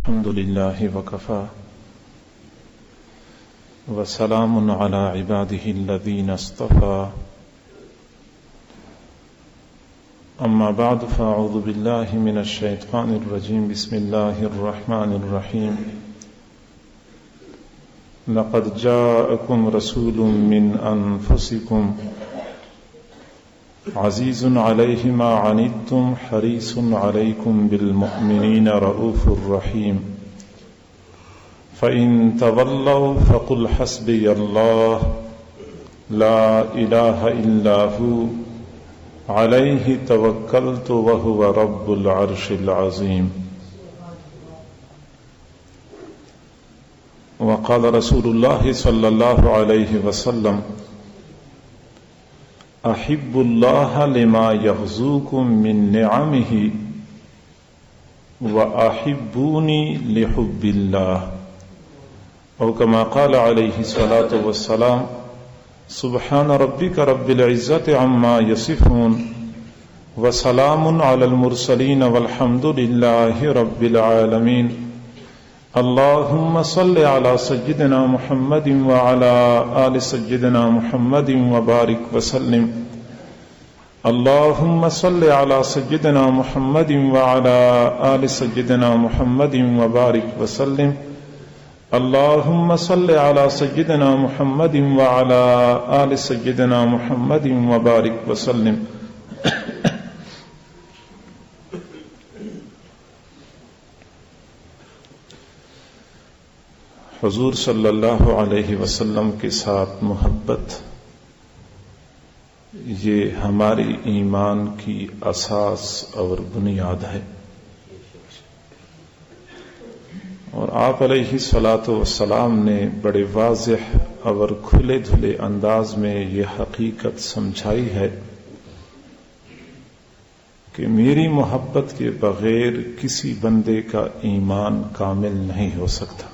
الحمد لله وكفى وسلام على عباده الذين اصطفى أما بعد فأعوذ بالله من الشيطان الرجيم بسم الله الرحمن الرحيم لقد جاءكم رسول من أنفسكم عزيز عليه ما عنتم حريص عليكم بالمؤمنين رؤوف رحيم فإن تولوا فقل حسبي الله لا إله إلا هو عليه توكلت وهو رب العرش العظيم. وقال رسول الله صلى الله عليه وسلم احب الله لما يغزوكم من نعمه واحبوني لحب الله او كما قال عليه الصلاة والسلام سبحان ربك رب العزة عما يصفون وسلام على المرسلين والحمد لله رب العالمين. اللهم صل على سيدنا محمد وعلى آل سيدنا محمد وبارك وسلم. اللهم صل على سيدنا محمد وعلى آل سيدنا محمد وبارك وسلم. اللهم صل على سيدنا محمد وعلى آل سيدنا محمد وبارك وسلم. حضور صلی اللہ علیہ وسلم کے ساتھ محبت یہ ہماری ایمان کی اساس اور بنیاد ہے، اور آپ علیہ الصلاۃ والسلام نے بڑے واضح اور کھلے دھلے انداز میں یہ حقیقت سمجھائی ہے کہ میری محبت کے بغیر کسی بندے کا ایمان کامل نہیں ہو سکتا.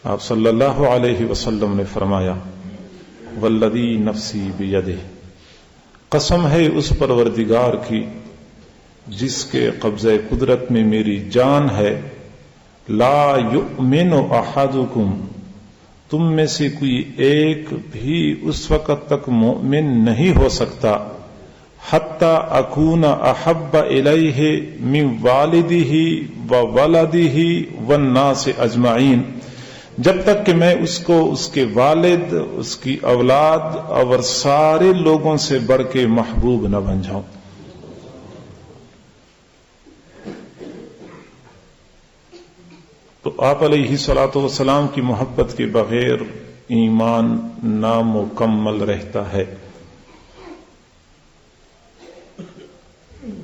آپ صلی اللہ علیہ وسلم نے فرمایا والذی نفسی بیدہ، قسم ہے اس پروردگار کی جس کے قبضہ قدرت میں میری جان ہے، لا یؤمن احدکم، تم میں سے کوئی ایک بھی اس وقت تک مومن نہیں ہو سکتا حتی اکون احب الیہ من والدہ وولدہ والناس اجمعین، جب تک کہ میں اس کو اس کے والد، اس کی اولاد اور سارے لوگوں سے بڑھ کے محبوب نہ بن جاؤں. تو آپ علیہ الصلاۃ والسلام کی محبت کے بغیر ایمان نامکمل رہتا ہے.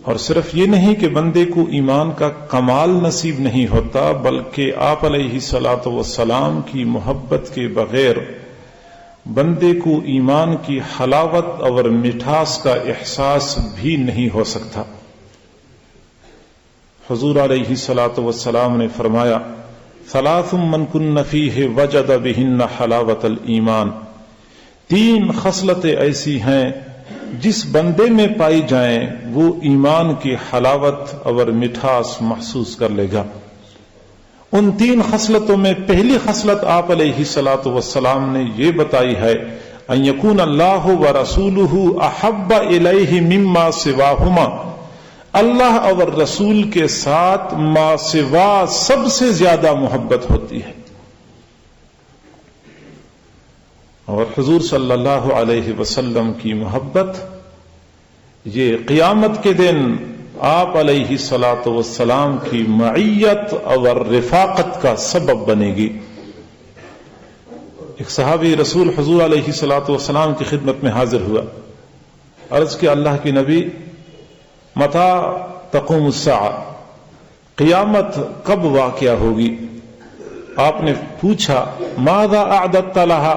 اور صرف یہ نہیں کہ بندے کو ایمان کا کمال نصیب نہیں ہوتا، بلکہ آپ علیہ الصلاۃ والسلام کی محبت کے بغیر بندے کو ایمان کی حلاوت اور مٹھاس کا احساس بھی نہیں ہو سکتا. حضور علیہ الصلاۃ والسلام نے فرمایا ثلاث من کن فیہ وجد بہن حلاوت الایمان، تین خصلتیں ایسی ہیں جس بندے میں پائی جائیں وہ ایمان کی حلاوت اور مٹھاس محسوس کر لے گا. ان تین خصلتوں میں پہلی خصلت آپ علیہ الصلاۃ والسلام نے یہ بتائی ہے ان یکون اللہ ورسولہ احب الیہ مما سواہما، اللہ اور رسول کے ساتھ ما سوا سب سے زیادہ محبت ہوتی ہے. اور حضور صلی اللہ علیہ وسلم کی محبت یہ قیامت کے دن آپ علیہ الصلاۃ والسلام کی معیت اور رفاقت کا سبب بنے گی. ایک صحابی رسول حضور علیہ الصلاۃ والسلام کی خدمت میں حاضر ہوا، عرض کہ اللہ کے نبی متی تقوم الساعہ، قیامت کب واقع ہوگی؟ آپ نے پوچھا ماذا اعددت لہا،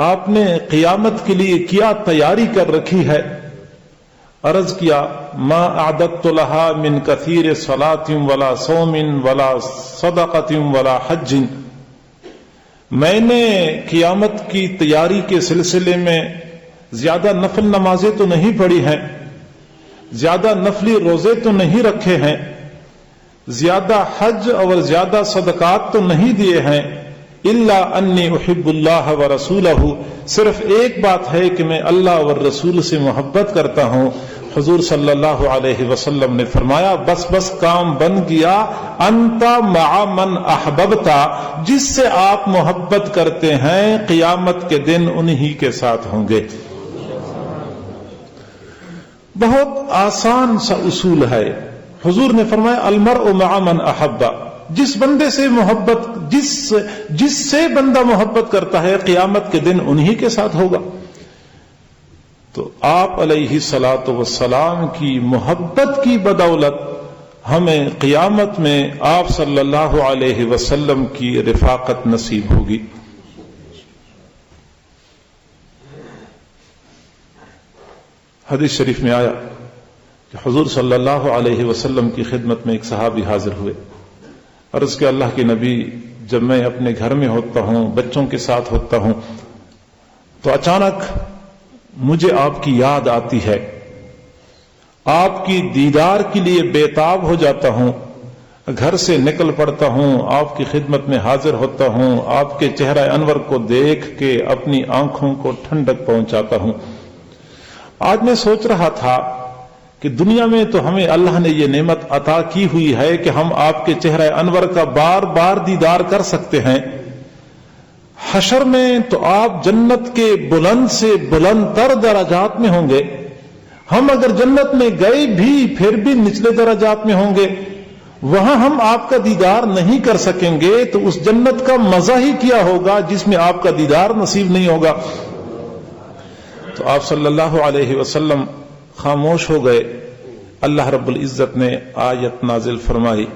آپ نے قیامت کے لیے کیا تیاری کر رکھی ہے؟ عرض کیا ما اعددت لها من کثیر صلاۃ ولا صوم ولا صدقۃ ولا حج، میں نے قیامت کی تیاری کے سلسلے میں زیادہ نفل نمازیں تو نہیں پڑھی ہیں، زیادہ نفلی روزے تو نہیں رکھے ہیں، زیادہ حج اور زیادہ صدقات تو نہیں دیے ہیں، الا انی احب اللہ و رسولہ، صرف ایک بات ہے کہ میں اللہ اور رسول سے محبت کرتا ہوں۔ حضور صلی اللہ علیہ وسلم نے فرمایا بس کام بن گیا، انت مع من احببتا، جس سے آپ محبت کرتے ہیں قیامت کے دن انہی کے ساتھ ہوں گے۔ بہت آسان سا اصول ہے۔ حضور نے فرمایا المرء مع من احب، جس بندے سے محبت جس سے بندہ محبت کرتا ہے قیامت کے دن انہی کے ساتھ ہوگا۔ تو آپ علیہ الصلوۃ والسلام کی محبت کی بدولت ہمیں قیامت میں آپ صلی اللہ علیہ وسلم کی رفاقت نصیب ہوگی۔ حدیث شریف میں آیا کہ حضور صلی اللہ علیہ وسلم کی خدمت میں ایک صحابی حاضر ہوئے، عرض کہ اللہ کے نبی، جب میں اپنے گھر میں ہوتا ہوں، بچوں کے ساتھ ہوتا ہوں، تو اچانک مجھے آپ کی یاد آتی ہے، آپ کی دیدار کے لیے بےتاب ہو جاتا ہوں، گھر سے نکل پڑتا ہوں، آپ کی خدمت میں حاضر ہوتا ہوں، آپ کے چہرہ انور کو دیکھ کے اپنی آنکھوں کو ٹھنڈک پہنچاتا ہوں۔ آج میں سوچ رہا تھا کہ دنیا میں تو ہمیں اللہ نے یہ نعمت عطا کی ہوئی ہے کہ ہم آپ کے چہرہ انور کا بار بار دیدار کر سکتے ہیں، حشر میں تو آپ جنت کے بلند سے بلند تر درجات میں ہوں گے، ہم اگر جنت میں گئے بھی پھر بھی نچلے درجات میں ہوں گے، وہاں ہم آپ کا دیدار نہیں کر سکیں گے، تو اس جنت کا مزہ ہی کیا ہوگا جس میں آپ کا دیدار نصیب نہیں ہوگا۔ تو آپ صلی اللہ علیہ وسلم خاموش ہو گئے۔ اللہ رب العزت نے آیت نازل فرمائی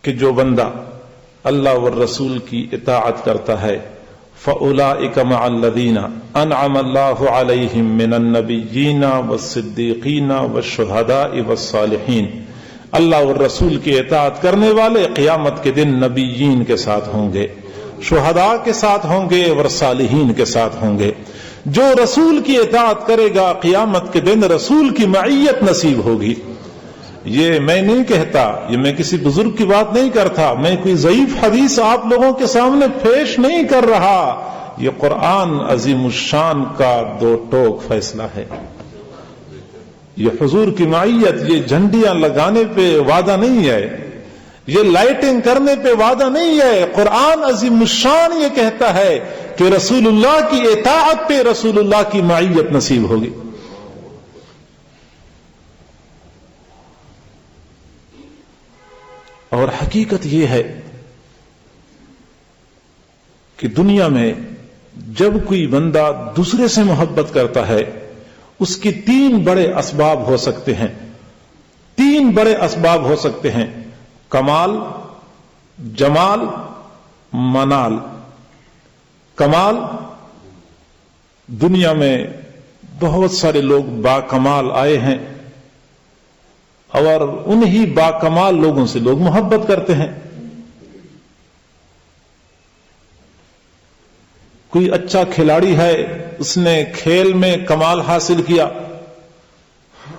کہ جو بندہ اللہ والرسول کی اطاعت کرتا ہے فَأُولَئِكَ مَعَ الَّذِينَ أَنْعَمَ اللَّهُ عَلَيْهِمْ مِنَ النَّبِيِّينَ وَالصِّدِّيقِينَ وَالشُّهَدَاءِ وَالصَّالِحِينَ، اللہ اور رسول کی اطاعت کرنے والے قیامت کے دن نبیین کے ساتھ ہوں گے، شہداء کے ساتھ ہوں گے اور صالحین کے ساتھ ہوں گے۔ جو رسول کی اطاعت کرے گا قیامت کے دن رسول کی معیت نصیب ہوگی۔ یہ میں نہیں کہتا، یہ میں کسی بزرگ کی بات نہیں کرتا، میں کوئی ضعیف حدیث آپ لوگوں کے سامنے پیش نہیں کر رہا، یہ قرآن عظیم الشان کا دو ٹوک فیصلہ ہے۔ یہ حضور کی معیت، یہ جھنڈیاں لگانے پہ وعدہ نہیں ہے، یہ لائٹنگ کرنے پہ وعدہ نہیں ہے، قرآن عظیم الشان یہ کہتا ہے کہ رسول اللہ کی اطاعت پہ رسول اللہ کی معیت نصیب ہوگی۔ اور حقیقت یہ ہے کہ دنیا میں جب کوئی بندہ دوسرے سے محبت کرتا ہے اس کی تین بڑے اسباب ہو سکتے ہیں، تین بڑے اسباب ہو سکتے ہیں: کمال، جمال، منال۔ کمال، دنیا میں بہت سارے لوگ باکمال آئے ہیں اور انہی باکمال لوگوں سے لوگ محبت کرتے ہیں۔ کوئی اچھا کھلاڑی ہے، اس نے کھیل میں کمال حاصل کیا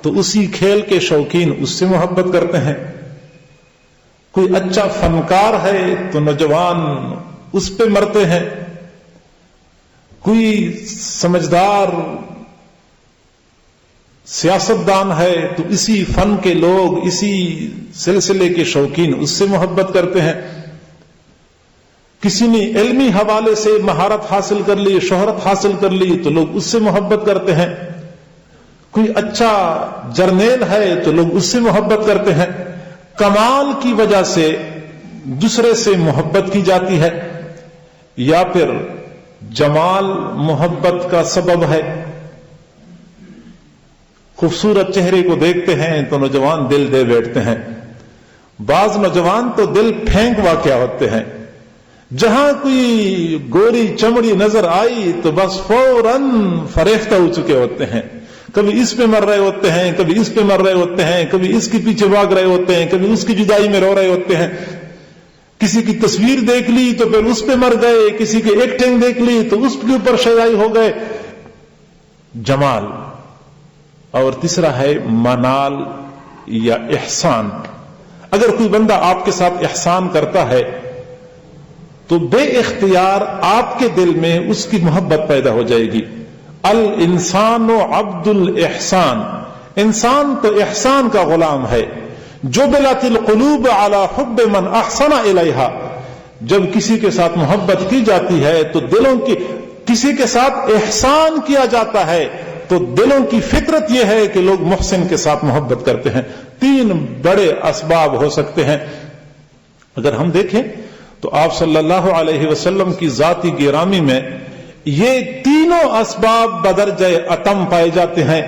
تو اسی کھیل کے شوقین اس سے محبت کرتے ہیں۔ کوئی اچھا فنکار ہے تو نوجوان اس پہ مرتے ہیں۔ کوئی سمجھدار سیاستدان ہے تو اسی فن کے لوگ، اسی سلسلے کے شوقین اس سے محبت کرتے ہیں۔ کسی نے علمی حوالے سے مہارت حاصل کر لی، شہرت حاصل کر لی تو لوگ اس سے محبت کرتے ہیں۔ کوئی اچھا جرنیل ہے تو لوگ اس سے محبت کرتے ہیں۔ کمال کی وجہ سے دوسرے سے محبت کی جاتی ہے، یا پھر جمال محبت کا سبب ہے۔ خوبصورت چہرے کو دیکھتے ہیں تو نوجوان دل دے بیٹھتے ہیں۔ بعض نوجوان تو دل پھینک واقع ہوتے ہیں، جہاں کوئی گوری چمڑی نظر آئی تو بس فوراً فریفتہ ہو چکے ہوتے ہیں۔ کبھی اس پہ مر رہے ہوتے ہیں، کبھی اس پہ مر رہے ہوتے ہیں، کبھی اس کے پیچھے بھاگ رہے ہوتے ہیں، کبھی اس کی جدائی میں رو رہے ہوتے ہیں۔ کسی کی تصویر دیکھ لی تو پھر اس پہ مر گئے، کسی کی ایکٹنگ دیکھ لی تو اس کے اوپر شیدائی ہو گئے۔ جمال۔ اور تیسرا ہے منال یا احسان۔ اگر کوئی بندہ آپ کے ساتھ احسان کرتا ہے تو بے اختیار آپ کے دل میں اس کی محبت پیدا ہو جائے گی. الانسان عبد الاحسان، انسان تو احسان کا غلام ہے. جبلت القلوب علی حب من احسن الیہا، جب کسی کے ساتھ محبت کی جاتی ہے تو دلوں کی، کسی کے ساتھ احسان کیا جاتا ہے تو دلوں کی فطرت یہ ہے کہ لوگ محسن کے ساتھ محبت کرتے ہیں. 3 بڑے اسباب ہو سکتے ہیں. اگر ہم دیکھیں تو آپ صلی اللہ علیہ وسلم کی ذاتی گرامی میں یہ تینوں اسباب بدرجہ اتم پائے جاتے ہیں.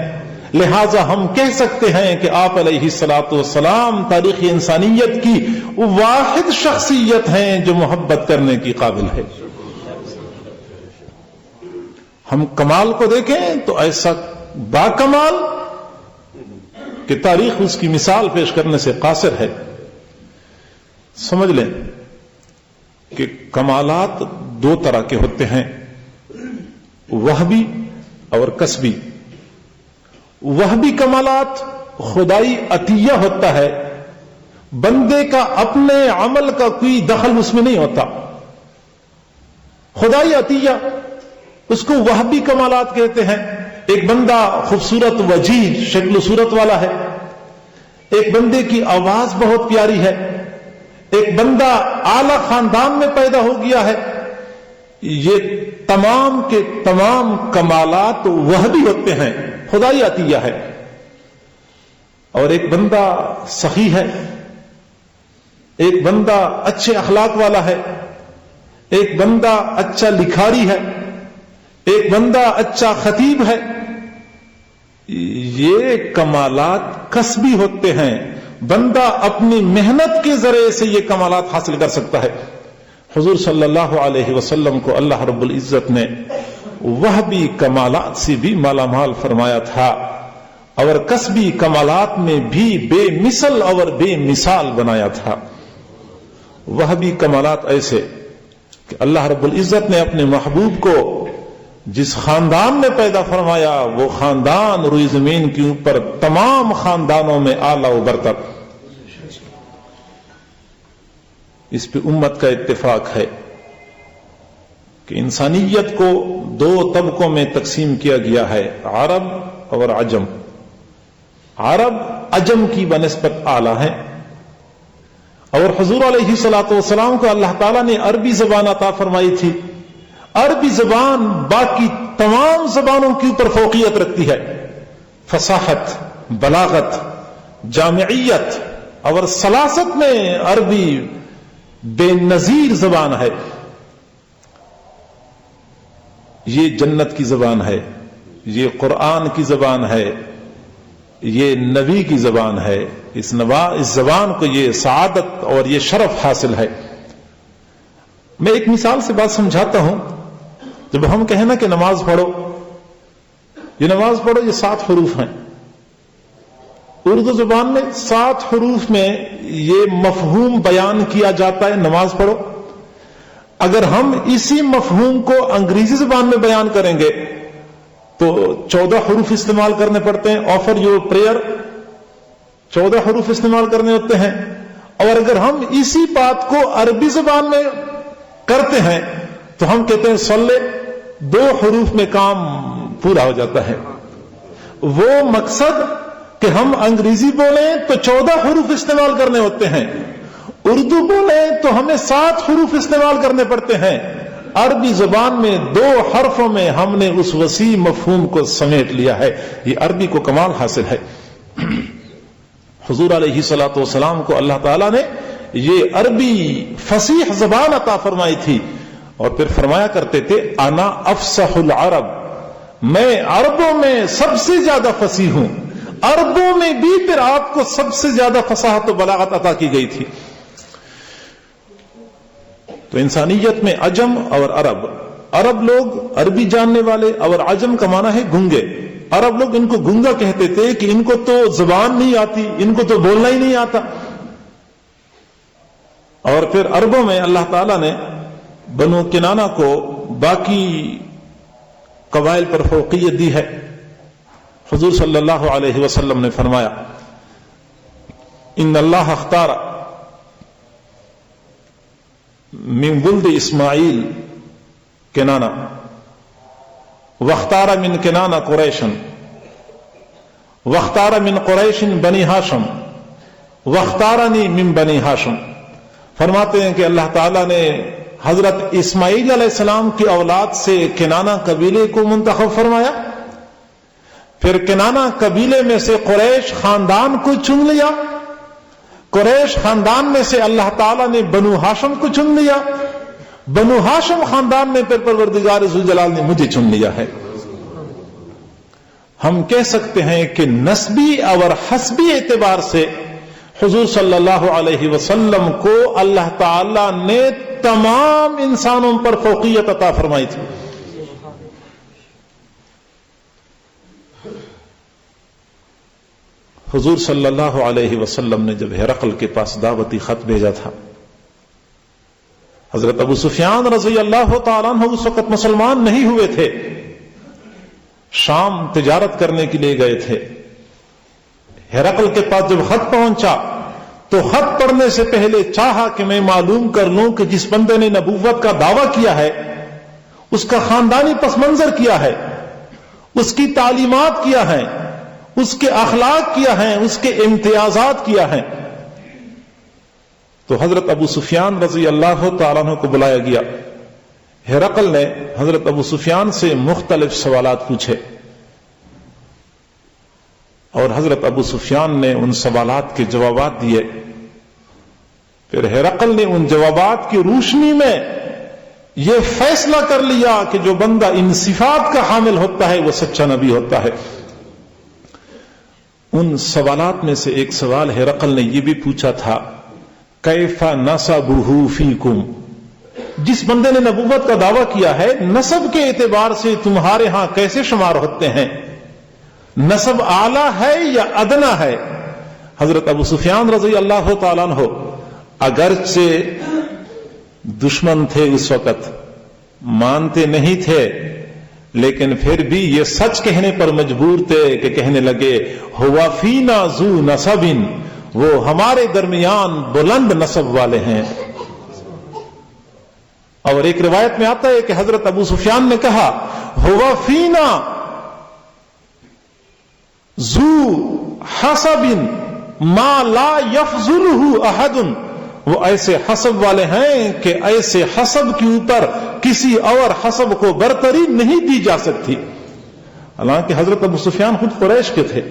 لہذا ہم کہہ سکتے ہیں کہ آپ علیہ الصلوۃ والسلام تاریخ انسانیت کی واحد شخصیت ہیں جو محبت کرنے کی قابل ہے. ہم کمال کو دیکھیں تو ایسا با کمال کہ تاریخ اس کی مثال پیش کرنے سے قاصر ہے. سمجھ لیں کہ کمالات 2 طرح کے ہوتے ہیں، وہبی اور کسبی. وہبی کمالات خدائی عطیہ ہوتا ہے، بندے کا اپنے عمل کا کوئی دخل اس میں نہیں ہوتا. خدائی عطیہ اس کو وہبی کمالات کہتے ہیں. ایک بندہ خوبصورت وجیہ شکل و صورت والا ہے، ایک بندے کی آواز بہت پیاری ہے، ایک بندہ اعلی خاندان میں پیدا ہو گیا ہے. یہ تمام کے تمام کمالات وہبی ہوتے ہیں، خدائی عطیہ ہے. اور ایک بندہ سخی ہے، ایک بندہ اچھے اخلاق والا ہے، ایک بندہ اچھا لکھاری ہے، ایک بندہ اچھا خطیب ہے. یہ کمالات کسبی ہوتے ہیں، بندہ اپنی محنت کے ذریعے سے یہ کمالات حاصل کر سکتا ہے. حضور صلی اللہ علیہ وسلم کو اللہ رب العزت نے وہبی کمالات سے بھی مالا مال فرمایا تھا اور کسبی کمالات میں بھی بے مثل اور بے مثال بنایا تھا. وہبی کمالات ایسے کہ اللہ رب العزت نے اپنے محبوب کو جس خاندان میں پیدا فرمایا وہ خاندان روئی زمین کے اوپر تمام خاندانوں میں اعلیٰ و برتر. اس پہ امت کا اتفاق ہے کہ انسانیت کو 2 طبقوں میں تقسیم کیا گیا ہے، عرب اور عجم. عرب عجم کی بنسبت اعلیٰ ہیں، اور حضور علیہ الصلوۃ والسلام کو اللہ تعالیٰ نے عربی زبان عطا فرمائی تھی. عربی زبان باقی تمام زبانوں کے اوپر فوقیت رکھتی ہے. فصاحت، بلاغت، جامعیت اور سلاست میں عربی بے نظیر زبان ہے. یہ جنت کی زبان ہے، یہ قرآن کی زبان ہے، یہ نبی کی زبان ہے. اس زبان کو یہ سعادت اور یہ شرف حاصل ہے. میں ایک مثال سے بات سمجھاتا ہوں. جب ہم کہیں نا کہ نماز پڑھو، یہ نماز پڑھو، یہ 7 حروف ہیں. اردو زبان میں 7 حروف میں یہ مفہوم بیان کیا جاتا ہے، نماز پڑھو. اگر ہم اسی مفہوم کو انگریزی زبان میں بیان کریں گے تو 14 حروف استعمال کرنے پڑتے ہیں. آفر یور پریئر 14 حروف استعمال کرنے ہوتے ہیں. اور اگر ہم اسی بات کو عربی زبان میں کرتے ہیں تو ہم کہتے ہیں صلی، 2 حروف میں کام پورا ہو جاتا ہے. وہ مقصد کہ ہم انگریزی بولیں تو 14 حروف استعمال کرنے ہوتے ہیں، اردو بولیں تو ہمیں 7 حروف استعمال کرنے پڑتے ہیں. عربی زبان میں 2 حرفوں میں ہم نے اس وسیع مفہوم کو سمیٹ لیا ہے. یہ عربی کو کمال حاصل ہے. حضور علیہ الصلوۃ والسلام کو اللہ تعالیٰ نے یہ عربی فصیح زبان عطا فرمائی تھی، اور پھر فرمایا کرتے تھے انا افصح العرب، میں عربوں میں سب سے زیادہ فصیح ہوں. عربوں میں بھی پھر آپ کو سب سے زیادہ فصاحت و بلاغت عطا کی گئی تھی. تو انسانیت میں عجم اور عرب، عرب لوگ عربی جاننے والے اور عجم کا معنی ہے گنگے. عرب لوگ ان کو گنگا کہتے تھے کہ ان کو تو زبان نہیں آتی، ان کو تو بولنا ہی نہیں آتا. اور پھر عربوں میں اللہ تعالیٰ نے بنو کنانہ کو باقی قبائل پر فوقیت دی ہے. حضور صلی اللہ علیہ وسلم نے فرمایا ان اللہ اختار من ولد اسماعیل کنانہ واختار من کنانہ قریشا واختار من قریش بنی ہاشم واختارنی من بنی ہاشم. فرماتے ہیں کہ اللہ تعالیٰ نے حضرت اسماعیل علیہ السلام کی اولاد سے کنانہ قبیلے کو منتخب فرمایا، پھر کنانہ قبیلے میں سے قریش خاندان کو چن لیا، قریش خاندان میں سے اللہ تعالیٰ نے بنو ہاشم کو چن لیا، بنو ہاشم خاندان میں پھر پروردگار ذوالجلال نے مجھے چن لیا ہے. ہم کہہ سکتے ہیں کہ نسبی اور حسبی اعتبار سے حضور صلی اللہ علیہ وسلم کو اللہ تعالی نے تمام انسانوں پر فوقیت عطا فرمائی تھی. حضور صلی اللہ علیہ وسلم نے جب ہرقل کے پاس دعوتی خط بھیجا تھا، حضرت ابو سفیان رضی اللہ تعالیٰ عنہ اس وقت مسلمان نہیں ہوئے تھے، شام تجارت کرنے کے لیے گئے تھے. ہرقل کے پاس جب خط پہنچا تو خط پڑھنے سے پہلے چاہا کہ میں معلوم کر لوں کہ جس بندے نے نبوت کا دعویٰ کیا ہے اس کا خاندانی پس منظر کیا ہے، اس کی تعلیمات کیا ہیں، اس کے اخلاق کیا ہیں، اس کے امتیازات کیا ہیں. تو حضرت ابو سفیان رضی اللہ تعالیٰ عنہ کو بلایا گیا. ہرقل نے حضرت ابو سفیان سے مختلف سوالات پوچھے اور حضرت ابو سفیان نے ان سوالات کے جوابات دیے. پھر ہرقل نے ان جوابات کی روشنی میں یہ فیصلہ کر لیا کہ جو بندہ ان صفات کا حامل ہوتا ہے وہ سچا نبی ہوتا ہے. ان سوالات میں سے ایک سوال ہرقل نے یہ بھی پوچھا تھا، کیف نسبہ فیکم، جس بندے نے نبوت کا دعویٰ کیا ہے نسب کے اعتبار سے تمہارے ہاں کیسے شمار ہوتے ہیں، نسب اعلیٰ ہے یا ادنا ہے؟ حضرت ابو سفیان رضی اللہ تعالیٰ عنہ اگرچہ دشمن تھے اس وقت، مانتے نہیں تھے، لیکن پھر بھی یہ سچ کہنے پر مجبور تھے کہ کہنے لگے ہوا فینا ذو نسب، وہ ہمارے درمیان بلند نسب والے ہیں. اور ایک روایت میں آتا ہے کہ حضرت ابو سفیان نے کہا ہوا فینا ذو حسب ما لا یفضلہ احد، وہ ایسے حسب والے ہیں کہ ایسے حسب کے اوپر کسی اور حسب کو برتری نہیں دی جا سکتی. حالانکہ حضرت ابو سفیان خود قریش کے تھے،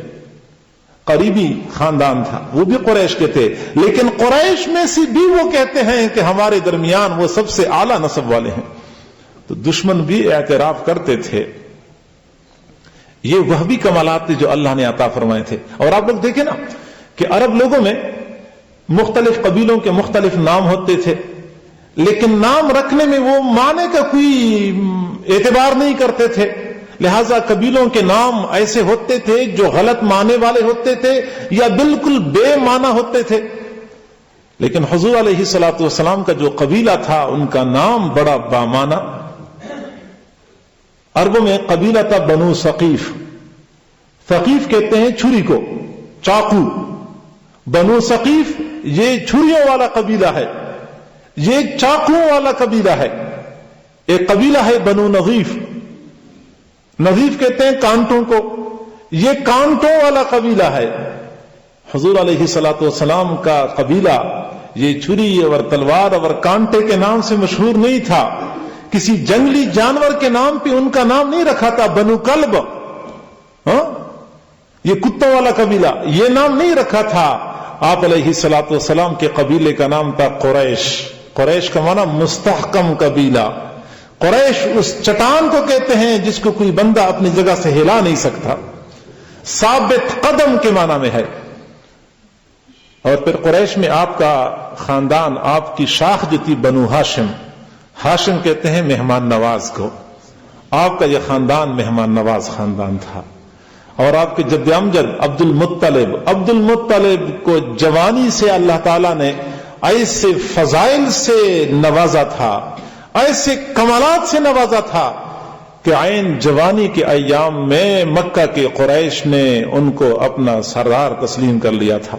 قریبی خاندان تھا، وہ بھی قریش کے تھے، لیکن قریش میں سے بھی وہ کہتے ہیں کہ ہمارے درمیان وہ سب سے اعلیٰ نسب والے ہیں. تو دشمن بھی اعتراف کرتے تھے. یہ وہ بھی کمالات تھے جو اللہ نے عطا فرمائے تھے. اور آپ لوگ دیکھیں نا کہ عرب لوگوں میں مختلف قبیلوں کے مختلف نام ہوتے تھے، لیکن نام رکھنے میں وہ معنی کا کوئی اعتبار نہیں کرتے تھے. لہذا قبیلوں کے نام ایسے ہوتے تھے جو غلط معنی والے ہوتے تھے یا بالکل بے معنی ہوتے تھے. لیکن حضور علیہ الصلوۃ والسلام کا جو قبیلہ تھا ان کا نام بڑا بامعنی. عربوں میں قبیلہ تھا بنو ثقیف. ثقیف کہتے ہیں چھری کو، چاقو. بنو ثقیف یہ چھریوں والا قبیلہ ہے، یہ چاقوؤں والا قبیلہ ہے. ایک قبیلہ ہے بنو نظیف، نظیف کہتے ہیں کانٹوں کو، یہ کانٹوں والا قبیلہ ہے. حضور علیہ الصلوۃ والسلام کا قبیلہ یہ چھری اور تلوار اور کانٹے کے نام سے مشہور نہیں تھا. کسی جنگلی جانور کے نام پہ ان کا نام نہیں رکھا تھا بنو کلب، یہ کتوں والا قبیلہ، یہ نام نہیں رکھا تھا. آپ علیہ الصلوۃ والسلام کے قبیلے کا نام تھا قریش. قریش کا معنی مستحکم قبیلہ. قریش اس چٹان کو کہتے ہیں جس کو کوئی بندہ اپنی جگہ سے ہلا نہیں سکتا، ثابت قدم کے معنی میں ہے. اور پھر قریش میں آپ کا خاندان، آپ کی شاخ جو تھی بنو ہاشم. ہاشم کہتے ہیں مہمان نواز کو. آپ کا یہ خاندان مہمان نواز خاندان تھا. اور آپ کے جد امجد عبد المطلب کو جوانی سے اللہ تعالیٰ نے ایسے فضائل سے نوازا تھا، ایسے کمالات سے نوازا تھا کہ عین جوانی کے ایام میں مکہ کے قریش نے ان کو اپنا سردار تسلیم کر لیا تھا.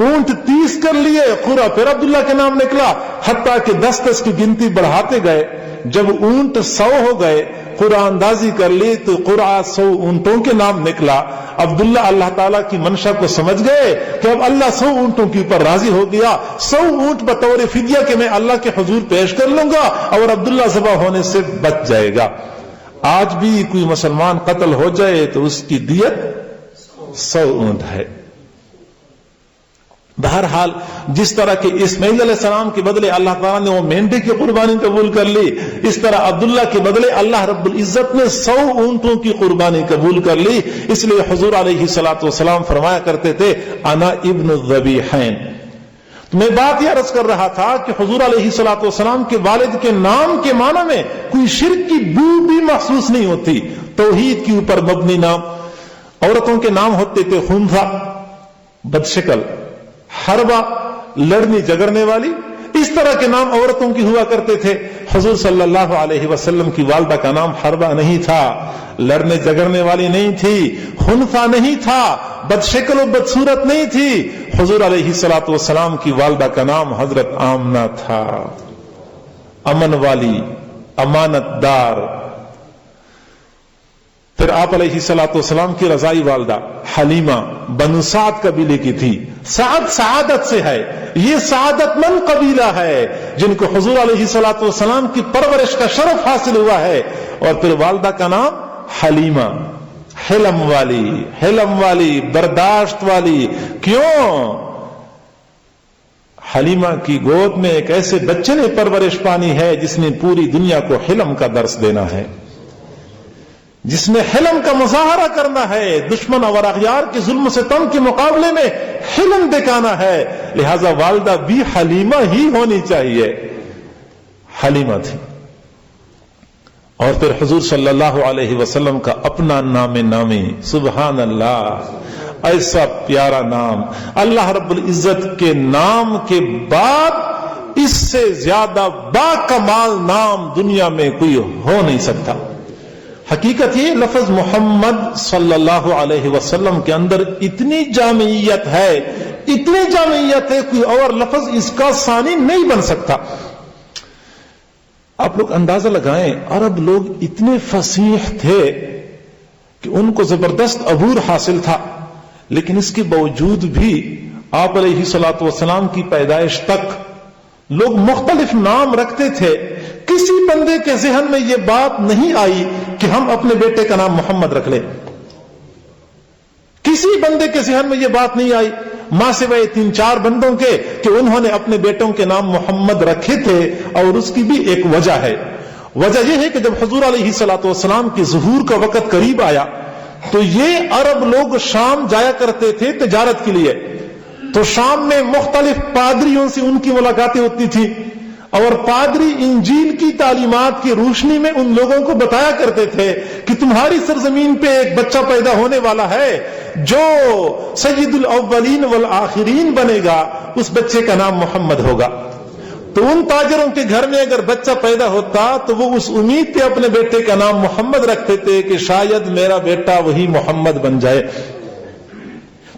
اونٹ 30 کر لیے قرا، پھر عبداللہ کے نام نکلا، حتیٰ کہ 10 کی گنتی بڑھاتے گئے. جب اونٹ 100 ہو گئے، قرا اندازی کر لی تو قرا 100 اونٹوں کے نام نکلا. عبداللہ اللہ تعالیٰ کی منشا کو سمجھ گئے کہ اب اللہ 100 اونٹوں کے اوپر راضی ہو گیا. 100 اونٹ بطور فدیہ کہ میں اللہ کے حضور پیش کر لوں گا اور عبداللہ ذبح ہونے سے بچ جائے گا. آج بھی کوئی مسلمان قتل ہو جائے تو اس کی دیت 100 اونٹ ہے. بہرحال جس طرح کہ اسماعیل علیہ السلام کے بدلے اللہ تعالیٰ نے وہ مینڈے کی قربانی قبول کر لی، اس طرح عبداللہ کے بدلے اللہ رب العزت نے 100 اونٹوں کی قربانی قبول کر لی. اس لیے حضور علیہ الصلوۃ والسلام فرمایا کرتے تھے انا ابن الذبیحین. تو میں بات یہ عرض کر رہا تھا کہ حضور علیہ الصلوۃ والسلام کے والد کے نام کے معنی میں کوئی شرک کی بو بھی محسوس نہیں ہوتی. توحید کے اوپر مبنی نام. عورتوں کے نام ہوتے تھے خنثا، بدشکل، حربہ، لڑنی جگرنے والی. اس طرح کے نام عورتوں کی ہوا کرتے تھے. حضور صلی اللہ علیہ وسلم کی والدہ کا نام حربہ نہیں تھا، لڑنے جگرنے والی نہیں تھی، خنثا نہیں تھا، بدشکل و بدصورت نہیں تھی. حضور علیہ الصلوۃ والسلام کی والدہ کا نام حضرت آمنہ تھا، امن والی، امانت دار. پھر آپ علیہ الصلوۃ والسلام کی رضائی والدہ حلیمہ بنو سعد قبیلے کی تھی. سعد سعادت سے ہے، یہ سعادت مند قبیلہ ہے جن کو حضور علیہ الصلوۃ والسلام کی پرورش کا شرف حاصل ہوا ہے. اور پھر والدہ کا نام حلیمہ، حلم والی، حلم والی، برداشت والی. کیوں؟ حلیمہ کی گود میں ایک ایسے بچے نے پرورش پانی ہے جس نے پوری دنیا کو حلم کا درس دینا ہے، جس نے حلم کا مظاہرہ کرنا ہے، دشمن اور اغیار کے ظلم و ستم کے مقابلے میں حلم دکھانا ہے. لہذا والدہ بھی حلیمہ ہی ہونی چاہیے. حلیمہ تھی. اور پھر حضور صلی اللہ علیہ وسلم کا اپنا نام نامی، سبحان اللہ، ایسا پیارا نام. اللہ رب العزت کے نام کے بعد اس سے زیادہ با کمال نام دنیا میں کوئی ہو نہیں سکتا. حقیقت یہ لفظ محمد صلی اللہ علیہ وسلم کے اندر اتنی جامعیت ہے، اتنی جامعیت ہے، کوئی اور لفظ اس کا ثانی نہیں بن سکتا. آپ لوگ اندازہ لگائیں، عرب لوگ اتنے فصیح تھے کہ ان کو زبردست عبور حاصل تھا، لیکن اس کے باوجود بھی آپ علیہ الصلوۃ والسلام کی پیدائش تک لوگ مختلف نام رکھتے تھے. کسی بندے کے ذہن میں یہ بات نہیں آئی کہ ہم اپنے بیٹے کا نام محمد رکھ لیں. کسی بندے کے ذہن میں یہ بات نہیں آئی ماں سوائے 3-4 بندوں کے کہ انہوں نے اپنے بیٹوں کے نام محمد رکھے تھے. اور اس کی بھی ایک وجہ ہے. وجہ یہ ہے کہ جب حضور علیہ الصلوۃ والسلام کے ظہور کا وقت قریب آیا تو یہ عرب لوگ شام جایا کرتے تھے تجارت کے لیے. تو شام میں مختلف پادریوں سے ان کی ملاقاتیں ہوتی تھی، اور پادری انجیل کی تعلیمات کی روشنی میں ان لوگوں کو بتایا کرتے تھے کہ تمہاری سرزمین پہ ایک بچہ پیدا ہونے والا ہے جو سید الاولین والآخرین بنے گا، اس بچے کا نام محمد ہوگا. تو ان تاجروں کے گھر میں اگر بچہ پیدا ہوتا تو وہ اس امید پہ اپنے بیٹے کا نام محمد رکھتے تھے کہ شاید میرا بیٹا وہی محمد بن جائے.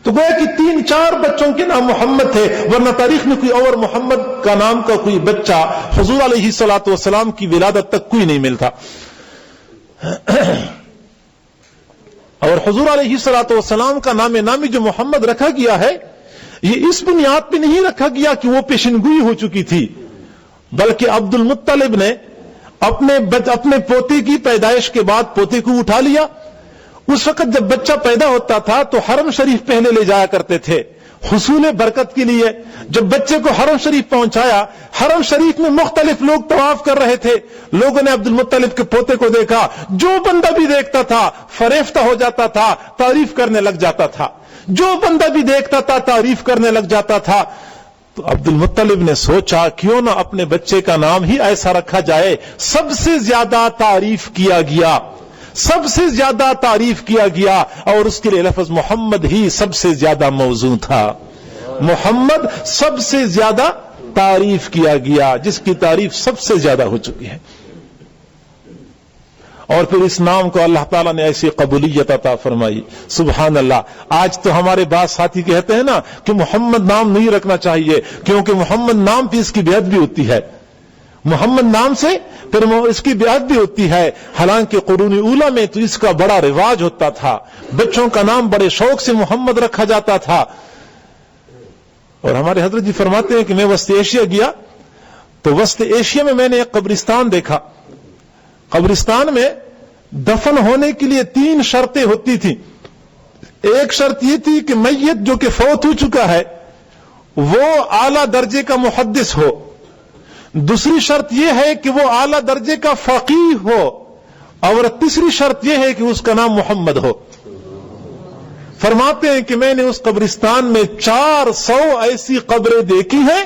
تو گویا کہ 3-4 بچوں کے نام محمد تھے، ورنہ تاریخ میں کوئی اور محمد کا نام کا کوئی بچہ حضور علیہ الصلوۃ والسلام کی ولادت تک کوئی نہیں ملتا. اور حضور علیہ الصلوۃ والسلام کا نام نامی جو محمد رکھا گیا ہے، یہ اس بنیاد پہ نہیں رکھا گیا کہ وہ پیشنگوئی ہو چکی تھی، بلکہ عبد المطلب نے اپنے پوتے کی پیدائش کے بعد پوتے کو اٹھا لیا. اس وقت جب بچہ پیدا ہوتا تھا تو حرم شریف پہلے لے جایا کرتے تھے حصول برکت کے لیے. جب بچے کو حرم شریف پہنچایا، حرم شریف میں مختلف لوگ طواف کر رہے تھے. لوگوں نے عبد المطلب کے پوتے کو دیکھا، جو بندہ بھی دیکھتا تھا فریفتہ ہو جاتا تھا، تعریف کرنے لگ جاتا تھا. جو بندہ بھی دیکھتا تھا تعریف کرنے لگ جاتا تھا. تو عبد المطلب نے سوچا کیوں نہ اپنے بچے کا نام ہی ایسا رکھا جائے. سب سے زیادہ تعریف کیا گیا، سب سے زیادہ تعریف کیا گیا، اور اس کے لیے لفظ محمد ہی سب سے زیادہ موزوں تھا. محمد سب سے زیادہ تعریف کیا گیا، جس کی تعریف سب سے زیادہ ہو چکی ہے. اور پھر اس نام کو اللہ تعالیٰ نے ایسی قبولیت عطا فرمائی. سبحان اللہ. آج تو ہمارے بعض ساتھی کہتے ہیں نا کہ محمد نام نہیں رکھنا چاہیے کیونکہ محمد نام پہ اس کی بیعت بھی ہوتی ہے, محمد نام سے پھر اس کی بیعت بھی ہوتی ہے. حالانکہ قرون اولیٰ میں تو اس کا بڑا رواج ہوتا تھا, بچوں کا نام بڑے شوق سے محمد رکھا جاتا تھا. اور ہمارے حضرت جی فرماتے ہیں کہ میں وسط ایشیا گیا تو وسط ایشیا میں نے ایک قبرستان دیکھا. قبرستان میں دفن ہونے کے لیے 3 شرطیں ہوتی تھیں. ایک شرط یہ تھی کہ میت جو کہ فوت ہو چکا ہے وہ اعلی درجے کا محدث ہو. دوسری شرط یہ ہے کہ وہ اعلی درجے کا فقیہ ہو. اور تیسری شرط یہ ہے کہ اس کا نام محمد ہو. فرماتے ہیں کہ میں نے اس قبرستان میں 400 ایسی قبریں دیکھی ہیں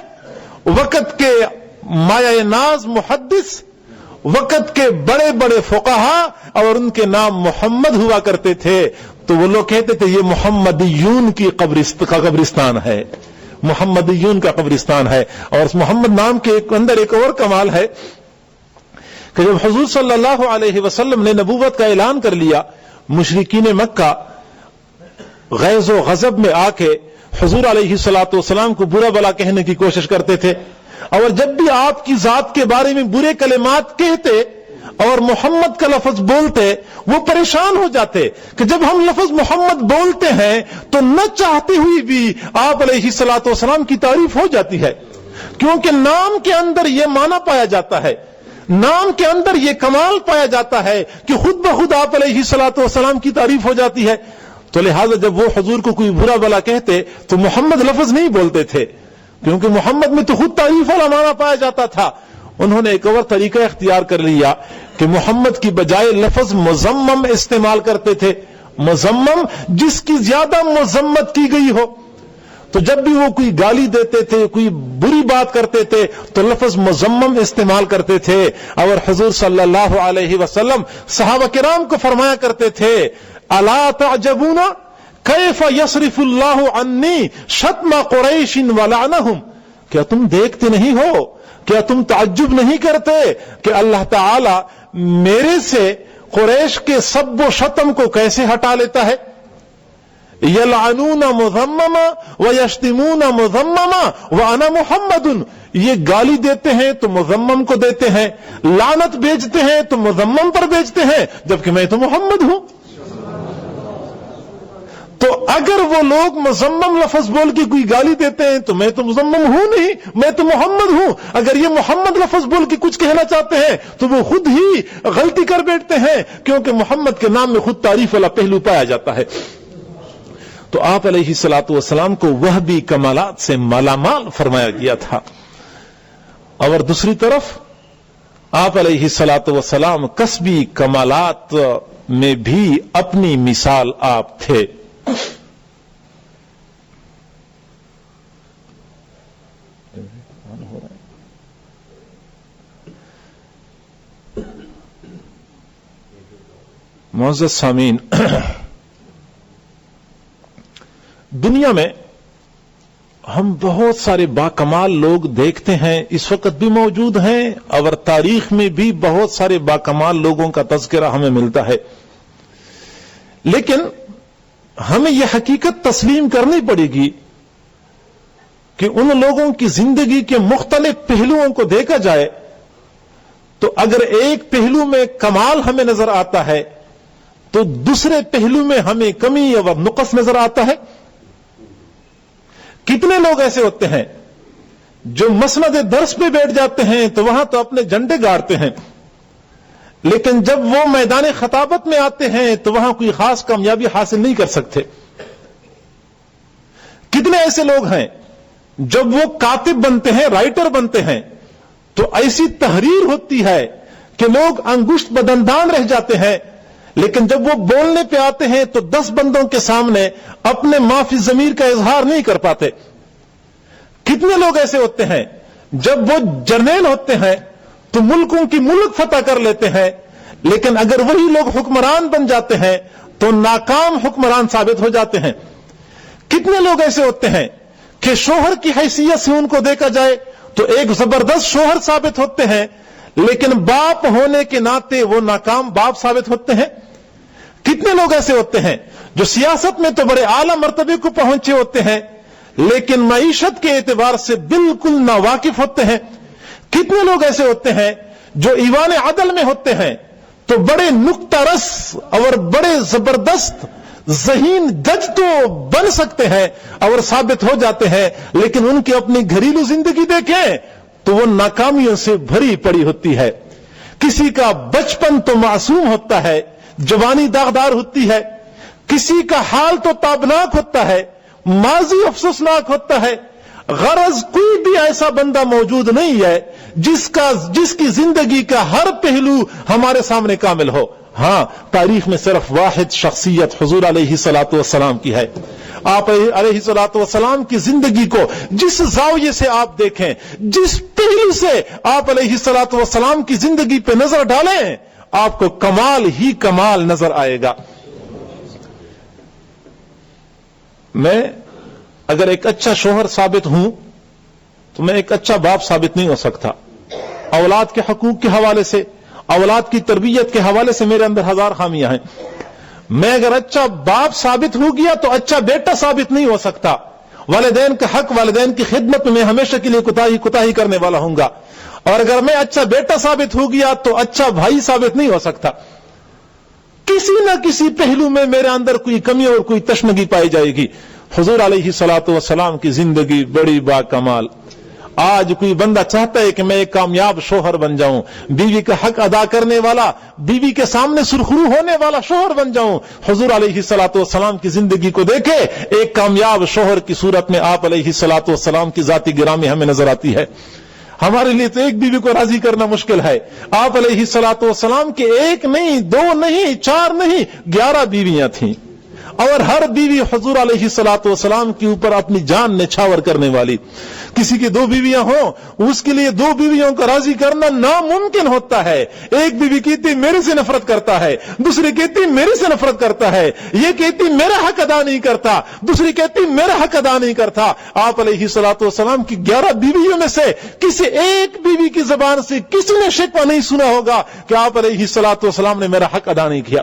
وقت کے مایہ ناز محدث, وقت کے بڑے بڑے فقہا, اور ان کے نام محمد ہوا کرتے تھے. تو وہ لوگ کہتے تھے یہ محمدیون کی قبرستان ہے, محمدیون کا قبرستان ہے. اور اس محمد نام کے اندر ایک اور کمال ہے کہ جب حضور صلی اللہ علیہ وسلم نے نبوت کا اعلان کر لیا, مشرکین مکہ غیظ و غضب میں آ کے حضور علیہ الصلوۃ والسلام کو برا بلا کہنے کی کوشش کرتے تھے. اور جب بھی آپ کی ذات کے بارے میں برے کلمات کہتے اور محمد کا لفظ بولتے وہ پریشان ہو جاتے کہ جب ہم لفظ محمد بولتے ہیں تو نہ چاہتے ہوئی بھی آپ علیہ الصلوۃ والسلام کی تعریف ہو جاتی ہے, کیونکہ نام کے اندر یہ معنی پایا جاتا ہے, نام کے اندر یہ کمال پایا جاتا ہے کہ خود بخود آپ علیہ الصلوۃ والسلام کی تعریف ہو جاتی ہے. تو لہذا جب وہ حضور کو کوئی برا بلا کہتے تو محمد لفظ نہیں بولتے تھے, کیونکہ محمد میں تو خود تعریف والا معنی پایا جاتا تھا. انہوں نے ایک اور طریقہ اختیار کر لیا کہ محمد کی بجائے لفظ مذمم استعمال کرتے تھے. مذمم جس کی زیادہ مذمت کی گئی ہو. تو جب بھی وہ کوئی گالی دیتے تھے, کوئی بری بات کرتے تھے تو لفظ مذمم استعمال کرتے تھے. اور حضور صلی اللہ علیہ وسلم صحابہ کرام کو فرمایا کرتے تھے الا تعجبون کیف یصرف اللہ عنی شتم قریش ولعنہم, کیا تم دیکھتے نہیں ہو, کیا تم تعجب نہیں کرتے کہ اللہ تعالی میرے سے قریش کے سب و شتم کو کیسے ہٹا لیتا ہے. یلعنون مذمما ویشتمون مذمما وانا محمد, یہ گالی دیتے ہیں تو مذمم کو دیتے ہیں, لعنت بیچتے ہیں تو مذمم پر بیچتے ہیں, جبکہ میں تو محمد ہوں. تو اگر وہ لوگ مذمم لفظ بول کے کوئی گالی دیتے ہیں تو میں تو مذمم ہوں نہیں, میں تو محمد ہوں. اگر یہ محمد لفظ بول کے کچھ کہنا چاہتے ہیں تو وہ خود ہی غلطی کر بیٹھتے ہیں, کیونکہ محمد کے نام میں خود تعریف والا پہلو پایا جاتا ہے. تو آپ علیہ الصلوۃ والسلام کو وہ بھی کمالات سے مالا مال فرمایا گیا تھا. اور دوسری طرف آپ علیہ الصلوۃ والسلام کسبی کمالات میں بھی اپنی مثال آپ تھے. معزز سامعین, دنیا میں ہم بہت سارے باکمال لوگ دیکھتے ہیں, اس وقت بھی موجود ہیں, اور تاریخ میں بھی بہت سارے باکمال لوگوں کا تذکرہ ہمیں ملتا ہے. لیکن ہمیں یہ حقیقت تسلیم کرنی پڑے گی کہ ان لوگوں کی زندگی کے مختلف پہلوؤں کو دیکھا جائے تو اگر ایک پہلو میں کمال ہمیں نظر آتا ہے تو دوسرے پہلو میں ہمیں کمی اور نقص نظر آتا ہے. کتنے لوگ ایسے ہوتے ہیں جو مسند درس پہ بیٹھ جاتے ہیں تو وہاں تو اپنے جھنڈے گاڑتے ہیں, لیکن جب وہ میدان خطابت میں آتے ہیں تو وہاں کوئی خاص کامیابی حاصل نہیں کر سکتے. کتنے ایسے لوگ ہیں جب وہ کاتب بنتے ہیں, رائٹر بنتے ہیں تو ایسی تحریر ہوتی ہے کہ لوگ انگشت بدندان رہ جاتے ہیں, لیکن جب وہ بولنے پہ آتے ہیں تو 10 بندوں کے سامنے اپنے معافی ضمیر کا اظہار نہیں کر پاتے. کتنے لوگ ایسے ہوتے ہیں جب وہ جرنیل ہوتے ہیں تو ملکوں کی ملک فتح کر لیتے ہیں, لیکن اگر وہی لوگ حکمران بن جاتے ہیں تو ناکام حکمران ثابت ہو جاتے ہیں. کتنے لوگ ایسے ہوتے ہیں کہ شوہر کی حیثیت سے ان کو دیکھا جائے تو ایک زبردست شوہر ثابت ہوتے ہیں, لیکن باپ ہونے کے ناطے وہ ناکام باپ ثابت ہوتے ہیں. کتنے لوگ ایسے ہوتے ہیں جو سیاست میں تو بڑے اعلیٰ مرتبے کو پہنچے ہوتے ہیں لیکن معیشت کے اعتبار سے بالکل ناواقف ہوتے ہیں. کتنے لوگ ایسے ہوتے ہیں جو ایوان عدل میں ہوتے ہیں تو بڑے نکتہ رس اور بڑے زبردست ذہین جج تو بن سکتے ہیں اور ثابت ہو جاتے ہیں, لیکن ان کی اپنی گھریلو زندگی دیکھیں تو وہ ناکامیوں سے بھری پڑی ہوتی ہے. کسی کا بچپن تو معصوم ہوتا ہے, جوانی داغدار ہوتی ہے, کسی کا حال تو تابناک ہوتا ہے, ماضی افسوسناک ہوتا ہے. غرض کوئی بھی ایسا بندہ موجود نہیں ہے جس کی زندگی کا ہر پہلو ہمارے سامنے کامل ہو. ہاں, تاریخ میں صرف واحد شخصیت حضور علیہ الصلوۃ والسلام کی ہے. آپ علیہ الصلوۃ والسلام کی زندگی کو جس زاویے سے آپ دیکھیں, جس پہلو سے آپ علیہ الصلوۃ والسلام کی زندگی پہ نظر ڈالیں, آپ کو کمال ہی کمال نظر آئے گا. میں اگر ایک اچھا شوہر ثابت ہوں تو میں ایک اچھا باپ ثابت نہیں ہو سکتا. اولاد کے حقوق کے حوالے سے, اولاد کی تربیت کے حوالے سے میرے اندر ہزار خامیاں ہیں. میں اگر اچھا باپ ثابت ہو گیا تو اچھا بیٹا ثابت نہیں ہو سکتا. والدین کا حق, والدین کی خدمت میں ہمیشہ کے لیے کوتاہی کرنے والا ہوں گا. اور اگر میں اچھا بیٹا ثابت ہو گیا تو اچھا بھائی ثابت نہیں ہو سکتا. کسی نہ کسی پہلو میں میرے اندر کوئی کمی اور کوئی تشنگی پائی جائے گی. حضور علیہ الصلوۃ والسلام کی زندگی بڑی با کمال. آج کوئی بندہ چاہتا ہے کہ میں ایک کامیاب شوہر بن جاؤں, بیوی کا حق ادا کرنے والا, بیوی کے سامنے سرخرو ہونے والا شوہر بن جاؤں. حضور علیہ الصلوۃ والسلام کی زندگی کو دیکھے, ایک کامیاب شوہر کی صورت میں آپ علیہ الصلوۃ والسلام کی ذاتی گرامی ہمیں نظر آتی ہے. ہمارے لیے تو ایک بیوی کو راضی کرنا مشکل ہے. آپ علیہ الصلوۃ والسلام کے ایک نہیں, دو نہیں, چار نہیں, 11 بیویاں تھیں اور ہر بیوی حضور علیہ الصلوۃ والسلام کے اوپر اپنی جان نچھاور کرنے والی. کسی کی 2 بیویاں ہوں, اس کے لیے 2 بیویوں کو راضی کرنا ناممکن ہوتا ہے. ایک بیوی کہتی میرے سے نفرت کرتا ہے, دوسری کہتی میرے سے نفرت کرتا ہے, یہ کہتی میرا حق ادا نہیں کرتا, دوسری کہتی میرا حق ادا نہیں کرتا. آپ علیہ الصلوۃ والسلام کی 11 بیویوں میں سے کسی ایک بیوی کی زبان سے کسی نے شکوہ نہیں سنا ہوگا کہ آپ علیہ الصلوۃ والسلام نے میرا حق ادا نہیں کیا.